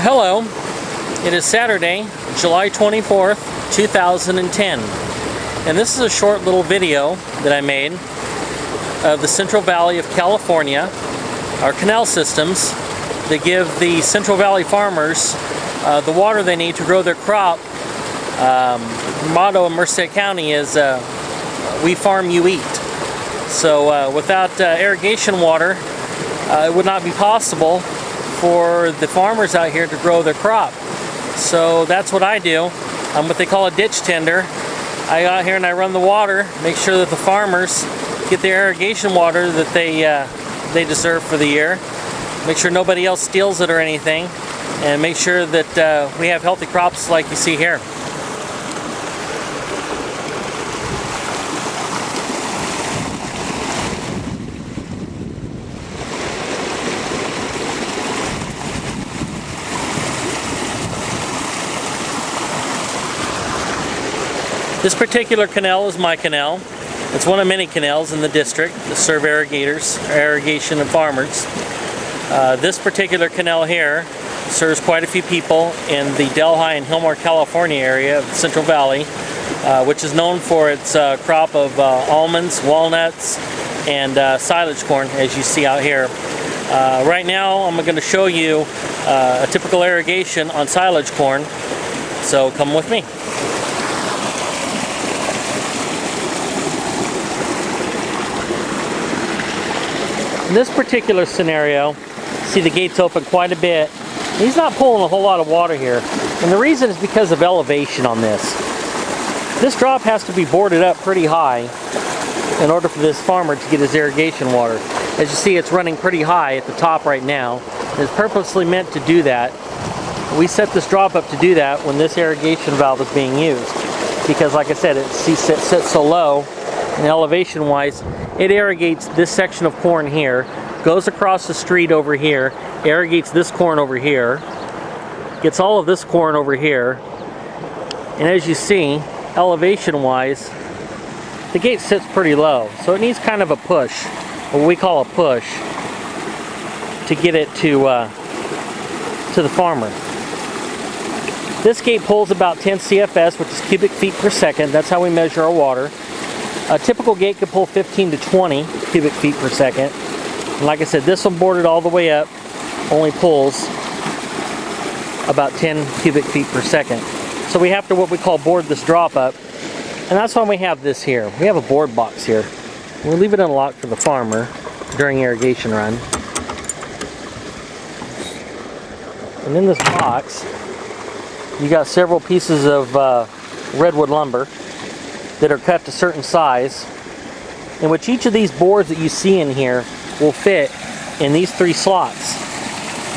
Hello, it is Saturday, July 24th, 2010, and this is a short little video that I made of the Central Valley of California, our canal systems that give the Central Valley farmers the water they need to grow their crop. Motto in Merced County is we farm, you eat. So without irrigation water, it would not be possible for the farmers out here to grow their crop. So that's what I do. I'm what they call a ditch tender. I go out here and I run the water, make sure that the farmers get their irrigation water that they deserve for the year. Make sure nobody else steals it or anything, and make sure that we have healthy crops like you see here. This particular canal is my canal. It's one of many canals in the district that serve irrigation and farmers. This particular canal here serves quite a few people in the Delhi and Hillmore, California area of the Central Valley, which is known for its crop of almonds, walnuts, and silage corn, as you see out here. Right now I'm going to show you a typical irrigation on silage corn, so come with me. In this particular scenario, see the gate's open quite a bit. He's not pulling a whole lot of water here, and the reason is because of elevation on this. This drop has to be boarded up pretty high in order for this farmer to get his irrigation water. As you see, it's running pretty high at the top right now, and it's purposely meant to do that. We set this drop up to do that when this irrigation valve is being used, because like I said, it sits so low, and elevation wise, it irrigates this section of corn here, goes across the street over here, irrigates this corn over here, gets all of this corn over here, and as you see, elevation wise, the gate sits pretty low, so it needs kind of a push, what we call a push, to get it to the farmer. This gate pulls about 10 CFS, which is cubic feet per second. That's how we measure our water. A typical gate could pull 15 to 20 cubic feet per second. And like I said, this one boarded all the way up only pulls about 10 cubic feet per second. So we have to what we call board this drop up. And that's why we have this here. We have a board box here. We'll leave it unlocked for the farmer during irrigation run. And in this box, you got several pieces of redwood lumber that are cut to a certain size, in which each of these boards that you see in here will fit in these three slots.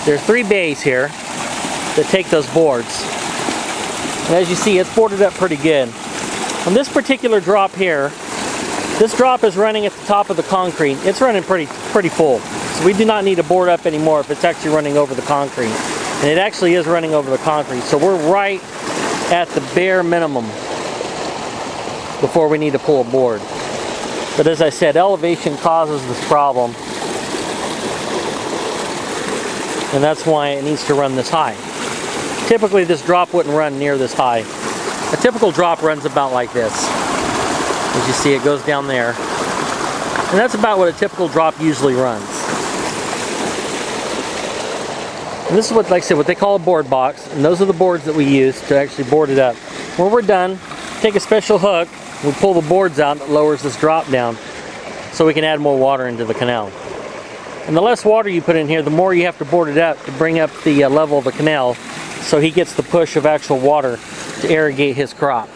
There are three bays here that take those boards. And as you see, it's boarded up pretty good. On this particular drop here, this drop is running at the top of the concrete. It's running pretty full. So we do not need to board up anymore if it's actually running over the concrete. And it actually is running over the concrete. So we're right at the bare minimum before we need to pull a board. But as I said, elevation causes this problem, and that's why it needs to run this high. Typically this drop wouldn't run near this high. A typical drop runs about like this. As you see, it goes down there, and that's about what a typical drop usually runs. And this is what, like I said, what they call a board box, and those are the boards that we use to actually board it up. When we're done, take a special hook, we pull the boards out, that lowers this drop down so we can add more water into the canal. And the less water you put in here, the more you have to board it up to bring up the level of the canal so he gets the push of actual water to irrigate his crop.